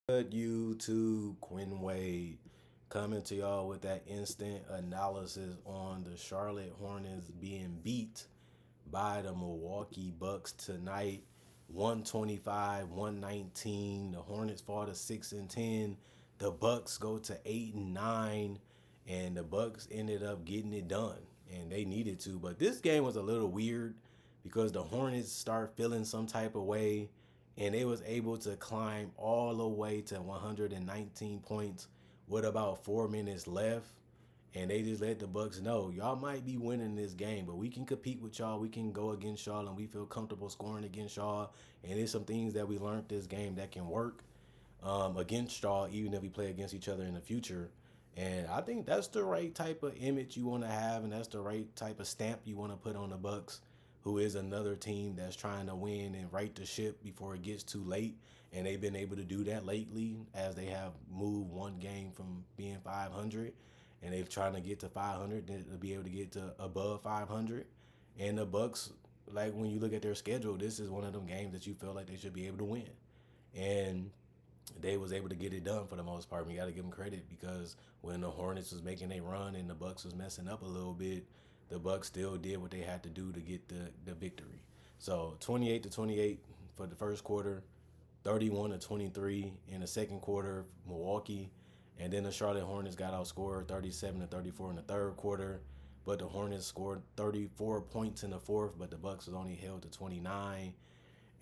Good YouTube, Quinn Wade coming to y'all with that instant analysis on the Charlotte Hornets being beat by the Milwaukee Bucks tonight. 125, 119. The Hornets fall to 6-10. The Bucks go to 8-9, and the Bucks ended up getting it done. And they needed to. But this game was a little weird because the Hornets start feeling some type of way and they was able to climb all the way to 119 points with about 4 minutes left. And they just let the Bucks know y'all might be winning this game, but we can compete with y'all. We can go against y'all, and we feel comfortable scoring against y'all. And there's some things that we learned this game that can work against y'all, even if we play against each other in the future. And I think that's the right type of image you want to have, and that's the right type of stamp you want to put on the Bucks, who is another team that's trying to win and right the ship before it gets too late. And they've been able to do that lately as they have moved one game from being 500 and they're trying to get to 500 to be able to get to above 500. And the Bucks, like when you look at their schedule, this is one of them games that you feel like they should be able to win. And they was able to get it done for the most part. We got to give them credit because when the Hornets was making a run and the Bucks was messing up a little bit, the Bucks still did what they had to do to get the victory. So 28-28 for the first quarter, 31-23 in the second quarter, Milwaukee, and then the Charlotte Hornets got outscored 37-34 in the third quarter. But the Hornets scored 34 points in the fourth, but the Bucks was only held to 29.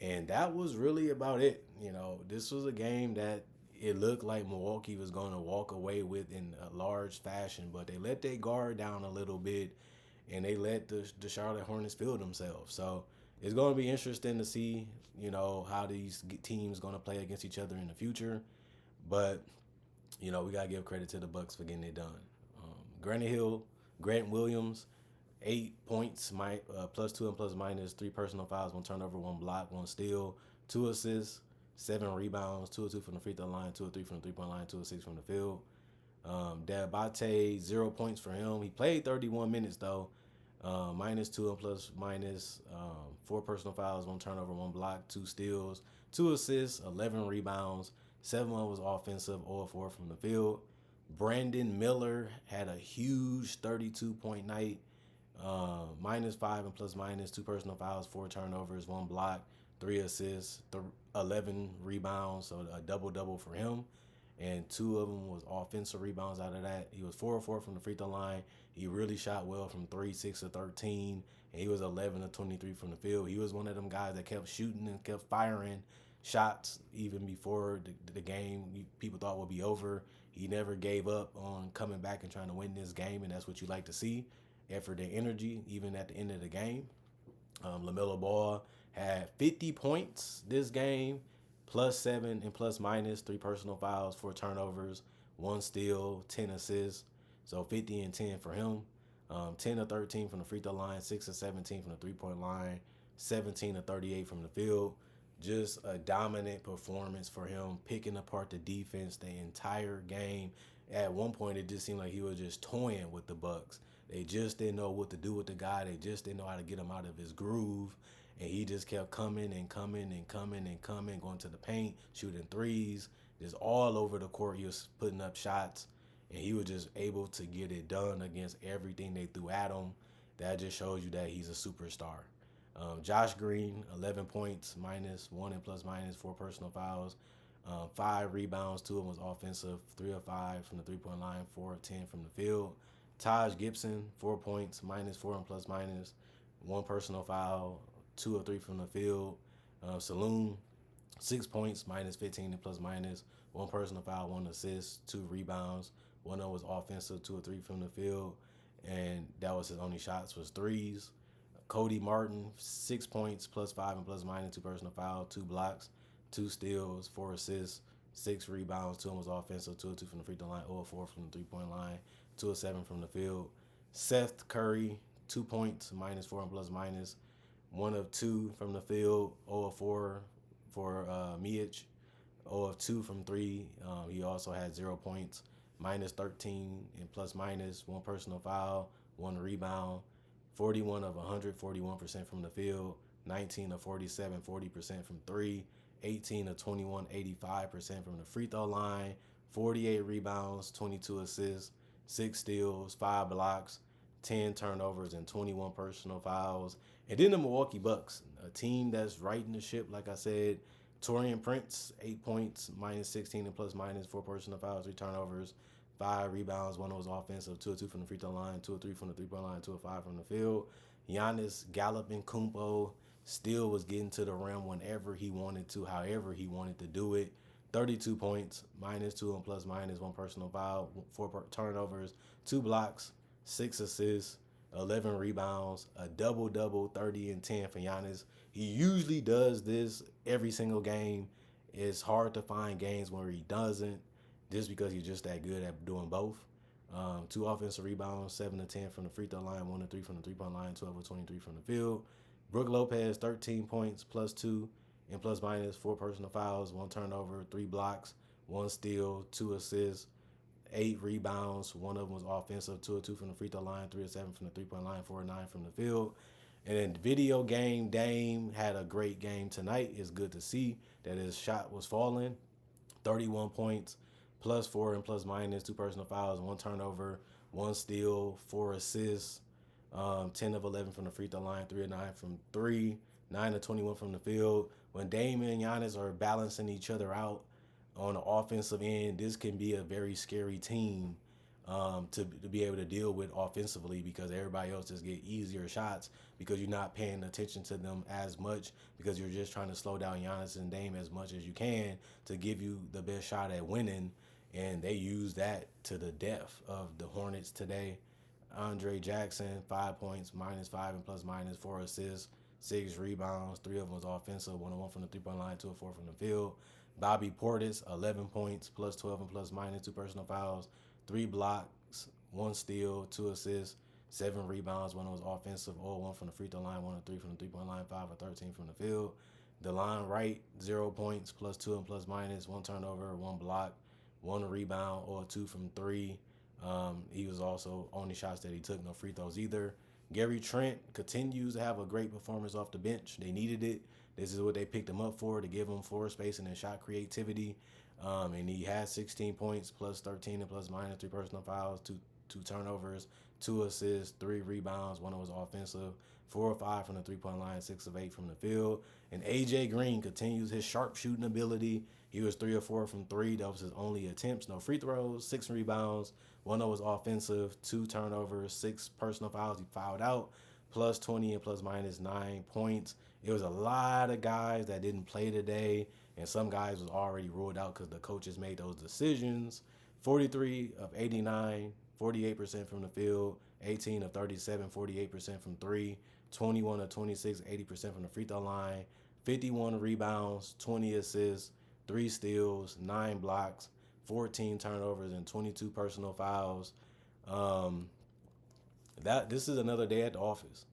And that was really about it. You know, this was a game that it looked like Milwaukee was going to walk away with in a large fashion, but they let their guard down a little bit and they let the Charlotte Hornets feel themselves. So it's going to be interesting to see, you know, how these teams going to play against each other in the future. But, you know, we got to give credit to the Bucks for getting it done. Grant Williams, 8 points, plus two and plus minus, three personal fouls, one turnover, one block, one steal, two assists, 7 rebounds, 2 of 2 from the free throw line, 2 of 3 from the 3-point line, 2 of 6 from the field. Diabate, 0 points for him. He played 31 minutes though. Minus two and plus minus, four personal fouls, one turnover, one block, two steals, two assists, 11 rebounds, 7 was offensive, 0 of 4 from the field. Brandon Miller had a huge 32-point night. Minus 5 and plus minus, two personal fouls, 4 turnovers, one block, 3 assists, 11 rebounds, so a double-double for him. And 2 of them was offensive rebounds out of that. He was 4 of 4 from the free throw line. He really shot well from 3, 6 of 13. And he was 11 of 23 from the field. He was one of them guys that kept shooting and kept firing shots even before the game people thought would be over. He never gave up on coming back and trying to win this game, and that's what you like to see. Effort and energy, even at the end of the game. LaMelo Ball had 50 points this game, plus 7 and plus minus, 3 personal fouls, 4 turnovers, 1 steal, 10 assists. So 50 and 10 for him. 10 of 13 from the free throw line, 6 of 17 from the 3-point line, 17 of 38 from the field. Just a dominant performance for him, picking apart the defense the entire game. At one point, it just seemed like he was just toying with the Bucks. They just didn't know what to do with the guy. They just didn't know how to get him out of his groove. And he just kept coming and coming and coming and coming, going to the paint, shooting threes, just all over the court. He was putting up shots, and he was just able to get it done against everything they threw at him. That just shows you that he's a superstar. Josh Green, 11 points, minus 1 and plus minus, 4 personal fouls, 5 rebounds, 2 of them was offensive, 3 of 5 from the 3-point line, 4 of 10 from the field. Taj Gibson, 4 points, minus 4 and plus minus, 1 personal foul, 2 of 3 from the field. Saloon, 6 points, minus 15 and plus minus, 1 personal foul, 1 assist, 2 rebounds. One of them was offensive, 2 or 3 from the field, and that was his only shots was threes. Cody Martin, 6 points, plus 5 and plus minus, 2 personal foul, 2 blocks, 2 steals, 4 assists, 6 rebounds, 2 of them was offensive, 2 of 2 from the free throw line, 0 of 4 from the 3-point line, 2 of 7 from the field. Seth Curry, 2 points, minus 4 and plus minus, 1 of 2 from the field, 0 of 4 for Miich, 0 of 2 from 3. He also had 0 points, minus 13 and plus minus, 1 personal foul, 1 rebound, 41 of 100, 41% from the field, 19 of 47, 40% from 3, 18 of 21, 85% from the free throw line, 48 rebounds, 22 assists, 6 steals, 5 blocks, 10 turnovers, and 21 personal fouls. And then the Milwaukee Bucks, a team that's riding the ship, like I said. Torian Prince, 8 points, minus 16 and plus minus, 4 personal fouls, 3 turnovers, 5 rebounds, 1 was offensive, 2 of 2 from the free throw line, 2 of 3 from the 3-point line, 2 of 5 from the field. Giannis galloping Kumpo still was getting to the rim whenever he wanted to, however he wanted to do it. 32 points, minus 2 and plus minus, 1 personal foul, 4 turnovers, 2 blocks, 6 assists, 11 rebounds, a double-double, 30 and 10 for Giannis. He usually does this every single game. It's hard to find games where he doesn't, just because he's just that good at doing both. 2 offensive rebounds, 7 of 10 from the free throw line, 1 of 3 from the 3-point line, 12 of 23 from the field. Brook Lopez, 13 points, plus 2 and plus minus, 4 personal fouls, 1 turnover, 3 blocks, 1 steal, 2 assists, 8 rebounds. 1 of them was offensive, 2 of 2 from the free throw line, 3 of 7 from the 3-point line, 4 of 9 from the field. And then video game, Dame had a great game tonight. It's good to see that his shot was falling. 31 points, plus 4 and plus minus, 2 personal fouls, 1 turnover, 1 steal, 4 assists, 10 of 11 from the free throw line, 3 of 9 from 3, 9 of 21 from the field. When Dame and Giannis are balancing each other out on the offensive end, this can be a very scary team to be able to deal with offensively, because everybody else just get easier shots because you're not paying attention to them as much, because you're just trying to slow down Giannis and Dame as much as you can to give you the best shot at winning. And they use that to the death of the Hornets today. Andre Jackson, 5 points, minus 5 and plus minus, 4 assists, 6 rebounds, 3 of them was offensive, 1 of 1 from the 3-point line, 2 of 4 from the field. Bobby Portis, 11 points, plus 12 and plus minus, 2 personal fouls, 3 blocks, 1 steal, 2 assists, 7 rebounds, 1 was offensive, all 1 from the free throw line, 1 of 3 from the 3-point line, 5 of 13 from the field. DeLon Wright, 0 points, plus 2 and plus minus, 1 turnover, 1 block, 1 rebound, or 2 from 3. He was also only shots that he took, no free throws either. Gary Trent continues to have a great performance off the bench. They needed it. This is what they picked him up for, to give him floor spacing and shot creativity. And he had 16 points, plus 13 and plus minus, 3 personal fouls, 2 turnovers, 2 assists, 3 rebounds, 1 was offensive, 4 of 5 from the 3-point line, 6 of 8 from the field. And AJ Green continues his sharp shooting ability. He was 3 of 4 from 3. That was his only attempts. No free throws, 6 rebounds, 1 was offensive, 2 turnovers, 6 personal fouls. He fouled out, plus 20 and plus minus 9 points. It was a lot of guys that didn't play today, and some guys was already ruled out because the coaches made those decisions. 43 of 89, 48% from the field, 18 of 37, 48% from 3, 21 of 26, 80% from the free throw line, 51 rebounds, 20 assists, 3 steals, 9 blocks, 14 turnovers, and 22 personal fouls. This is another day at the office.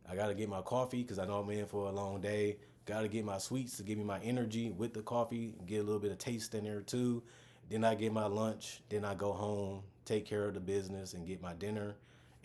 I got to get my coffee because I know I'm in for a long day. Got to get my sweets to give me my energy with the coffee, get a little bit of taste in there too. Then I get my lunch. Then I go home, take care of the business, and get my dinner.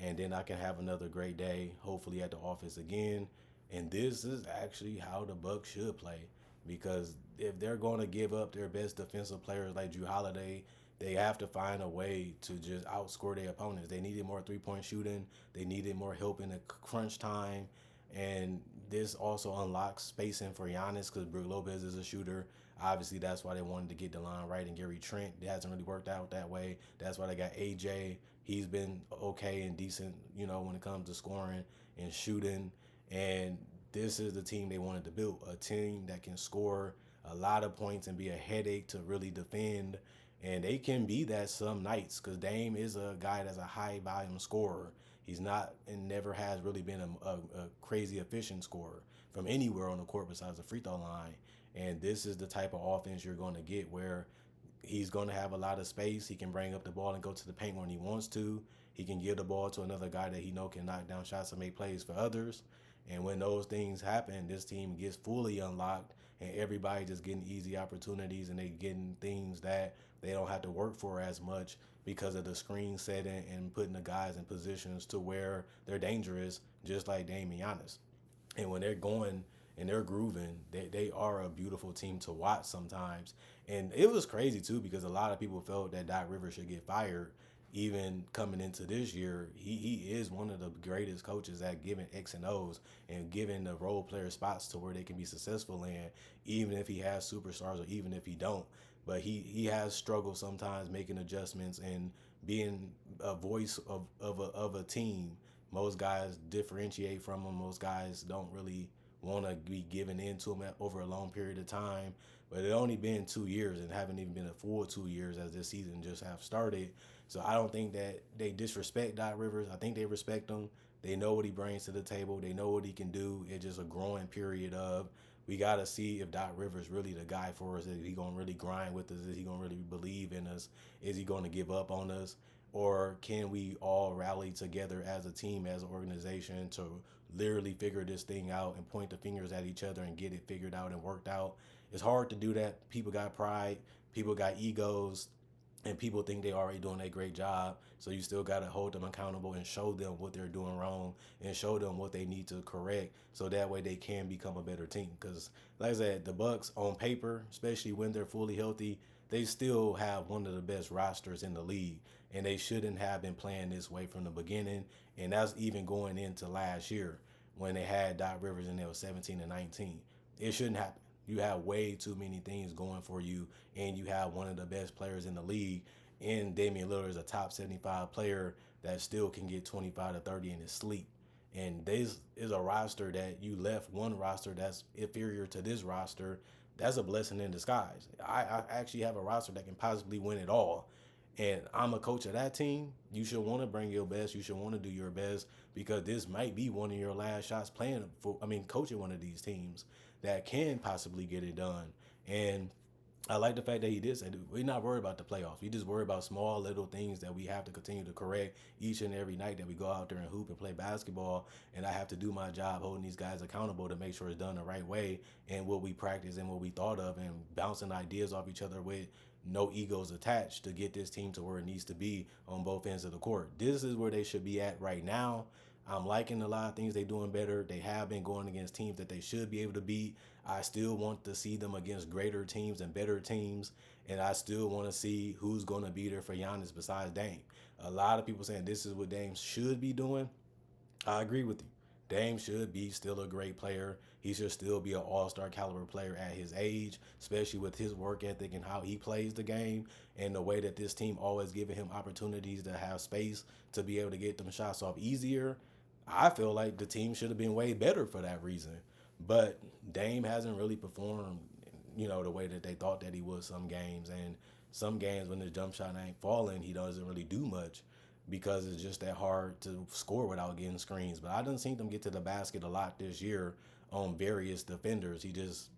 And then I can have another great day, hopefully at the office again. And this is actually how the Bucks should play, because if they're going to give up their best defensive players like Jrue Holiday, they have to find a way to just outscore their opponents. They needed more 3-point shooting. They needed more help in the crunch time. And this also unlocks spacing for Giannis because Brook Lopez is a shooter. Obviously, that's why they wanted to get DeLon Wright and Gary Trent. It hasn't really worked out that way. That's why they got AJ. He's been okay and decent, when it comes to scoring and shooting. And this is the team they wanted to build, a team that can score a lot of points and be a headache to really defend. And they can be that some nights, because Dame is a guy that's a high-volume scorer. He's not and never has really been a crazy efficient scorer from anywhere on the court besides the free throw line. And this is the type of offense you're going to get, where he's going to have a lot of space. He can bring up the ball and go to the paint when he wants to. He can give the ball to another guy that he can knock down shots and make plays for others. And when those things happen, this team gets fully unlocked, and everybody just getting easy opportunities, and they getting things that they don't have to work for as much because of the screen setting and putting the guys in positions to where they're dangerous, just like Dame and Giannis. And when they're going and they're grooving. They are a beautiful team to watch sometimes. And it was crazy too because a lot of people felt that Doc Rivers should get fired. Even coming into this year, he is one of the greatest coaches at giving X and O's and giving the role player spots to where they can be successful in, even if he has superstars or even if he don't. But he has struggled sometimes making adjustments and being a voice of a team. Most guys differentiate from him. Most guys don't really want to be given into him over a long period of time. But it only been 2 years and haven't even been a full 2 years as this season just have started. So I don't think that they disrespect Doc Rivers. I think they respect him. They know what he brings to the table. They know what he can do. It's just a growing period of we got to see if Doc Rivers really the guy for us. Is he going to really grind with us? Is he going to really believe in us? Is he going to give up on us? Or can we all rally together as a team, as an organization to literally figure this thing out and point the fingers at each other and get it figured out and worked out? It's hard to do that. People got pride. People got egos. And people think they already doing a great job. So you still got to hold them accountable and show them what they're doing wrong and show them what they need to correct so that way they can become a better team. Because like I said, the Bucks on paper, especially when they're fully healthy, they still have one of the best rosters in the league. And they shouldn't have been playing this way from the beginning. And that's even going into last year when they had Doc Rivers and they were 17 and 19. It shouldn't happen. You have way too many things going for you, and you have one of the best players in the league. And Damian Lillard is a top 75 player that still can get 25 to 30 in his sleep. And this is a roster that you left one roster that's inferior to this roster. That's a blessing in disguise. I actually have a roster that can possibly win it all. And I'm a coach of that team. You should want to bring your best. You should want to do your best because this might be one of your last shots coaching one of these teams that can possibly get it done. And I like the fact that he did say we're not worried about the playoffs. We just worry about small little things that we have to continue to correct each and every night that we go out there and hoop and play basketball. And I have to do my job holding these guys accountable to make sure it's done the right way and what we practice and what we thought of and bouncing ideas off each other with no egos attached to get this team to where it needs to be on both ends of the court. This is where they should be at right now. I'm liking a lot of things they're doing better. They have been going against teams that they should be able to beat. I still want to see them against greater teams and better teams. And I still want to see who's going to be there for Giannis besides Dame. A lot of people saying this is what Dame should be doing. I agree with you. Dame should be still a great player. He should still be an all-star caliber player at his age, especially with his work ethic and how he plays the game and the way that this team always giving him opportunities to have space to be able to get them shots off easier. I feel like the team should have been way better for that reason. But Dame hasn't really performed, the way that they thought that he would some games. And some games when the jump shot ain't falling, he doesn't really do much because it's just that hard to score without getting screens. But I done seen them get to the basket a lot this year on various defenders. He just,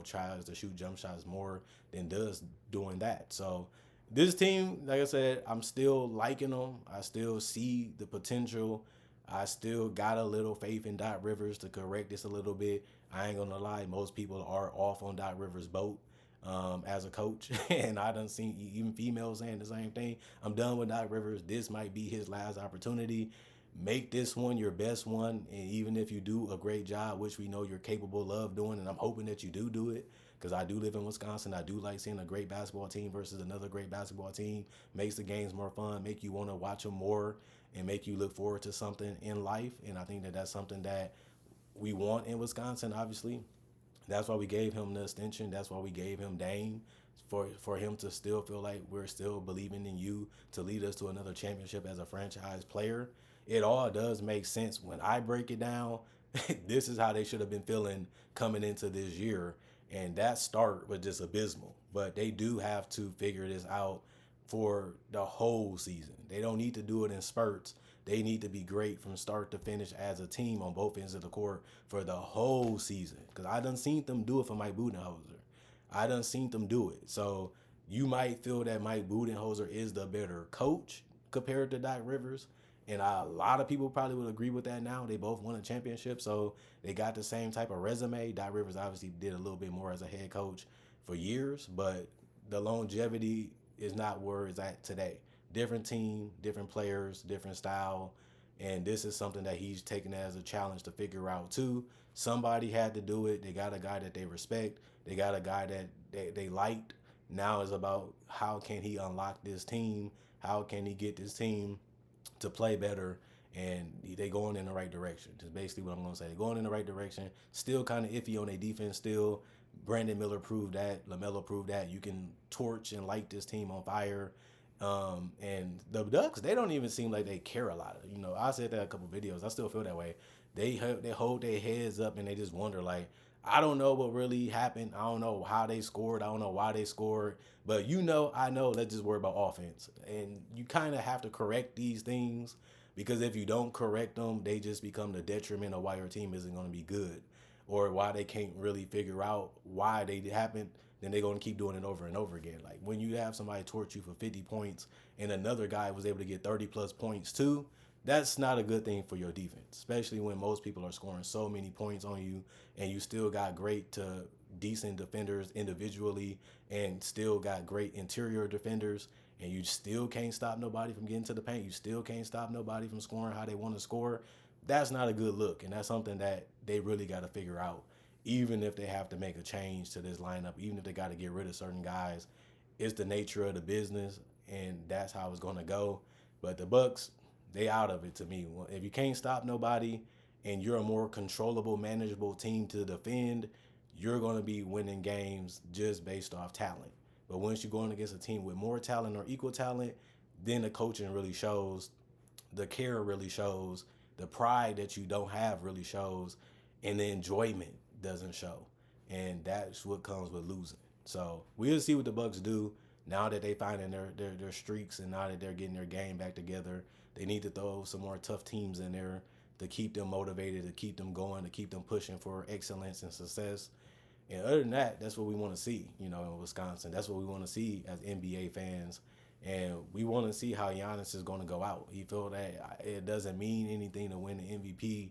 tries to shoot jump shots more than does doing that. So this team, like I said, I'm still liking them. I still see the potential. I still got a little faith in Doc Rivers to correct this a little bit. I ain't gonna lie, most people are off on Doc Rivers' boat as a coach, and I done seen even females saying the same thing. I'm done with Doc Rivers. This might be his last opportunity. Make this one your best one, and even if you do a great job, which we know you're capable of doing, and I'm hoping that you do it, because I do live in Wisconsin. I do like seeing a great basketball team versus another great basketball team. Makes the games more fun, make you want to watch them more, and make you look forward to something in life. And I think that that's something that we want in Wisconsin, obviously. That's why we gave him the extension. That's why we gave him Dame, for him to still feel like we're still believing in you to lead us to another championship as a franchise player. It all does make sense when I break it down. This is how they should have been feeling coming into this year. And that start was just abysmal. But they do have to figure this out for the whole season. They don't need to do it in spurts. They need to be great from start to finish as a team on both ends of the court for the whole season. Because I done seen them do it for Mike Budenholzer. I done seen them do it. So you might feel that Mike Budenholzer is the better coach compared to Doc Rivers. And a lot of people probably would agree with that now. They both won a championship, so they got the same type of resume. Doc Rivers obviously did a little bit more as a head coach for years, but the longevity is not where it's at today. Different team, different players, different style. And this is something that he's taken as a challenge to figure out too. Somebody had to do it. They got a guy that they respect. They got a guy that they liked. Now it's about how can he unlock this team? How can he get this team to play better? And they going in the right direction. That's basically what I'm going to say. They're going in the right direction. Still kind of iffy on their defense still. Brandon Miller proved that. LaMelo proved that. You can torch and light this team on fire. And the Ducks, they don't even seem like they care a lot. You know, I said that a couple videos. I still feel that way. They hold their heads up and they just wonder, like, I don't know what really happened. I don't know how they scored. I don't know why they scored. But I know, let's just worry about offense. And you kind of have to correct these things because if you don't correct them, they just become the detriment of why your team isn't going to be good or why they can't really figure out why they happened. Then they're going to keep doing it over and over again. Like when you have somebody torch you for 50 points and another guy was able to get 30 plus points too, that's not a good thing for your defense, especially when most people are scoring so many points on you and you still got great to decent defenders individually and still got great interior defenders and you still can't stop nobody from getting to the paint. You still can't stop nobody from scoring how they want to score. That's not a good look, and that's something that they really got to figure out. Even if they have to make a change to this lineup, even if they got to get rid of certain guys, it's the nature of the business, and that's how it's going to go. But the Bucks, they out of it to me. If you can't stop nobody and you're a more controllable, manageable team to defend, you're going to be winning games just based off talent. But once you're going against a team with more talent or equal talent, then the coaching really shows, the care really shows, the pride that you don't have really shows, and the enjoyment doesn't show. And that's what comes with losing. So we'll see what the Bucks do now that they finding their streaks and now that they're getting their game back together. They need to throw some more tough teams in there to keep them motivated, to keep them going, to keep them pushing for excellence and success. And other than that, that's what we want to see, in Wisconsin. That's what we want to see as NBA fans. And we want to see how Giannis is going to go out. He felt that it doesn't mean anything to win the MVP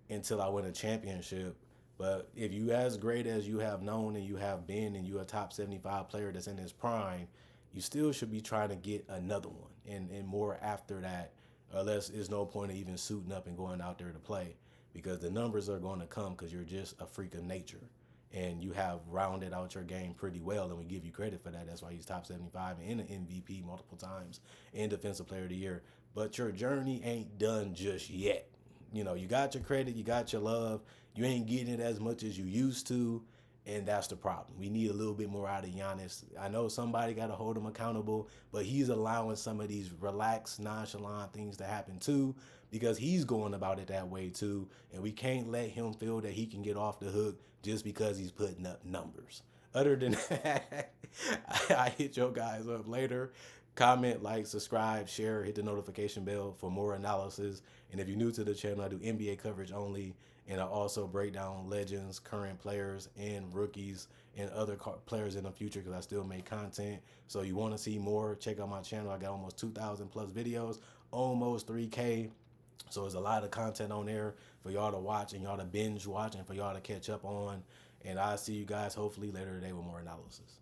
until I win a championship. But if you as great as you have known and you have been and you're a top 75 player that's in his prime, you still should be trying to get another one and more after that, unless there's no point of even suiting up and going out there to play because the numbers are going to come because you're just a freak of nature. And you have rounded out your game pretty well, and we give you credit for that. That's why he's top 75 and an MVP multiple times and Defensive Player of the Year. But your journey ain't done just yet. You got your credit, you got your love. You ain't getting it as much as you used to, and that's the problem. We need a little bit more out of Giannis. I know somebody got to hold him accountable, but he's allowing some of these relaxed, nonchalant things to happen too because he's going about it that way too, and we can't let him feel that he can get off the hook just because he's putting up numbers. Other than that, I hit your guys up later. Comment, like, subscribe, share, hit the notification bell for more analysis. And if you're new to the channel, I do NBA coverage only. And I also break down legends, current players, and rookies, and other players in the future because I still make content. So you want to see more, check out my channel. I got almost 2,000 plus videos, almost 3K. So there's a lot of content on there for y'all to watch and y'all to binge watch and for y'all to catch up on. And I'll see you guys hopefully later today with more analysis.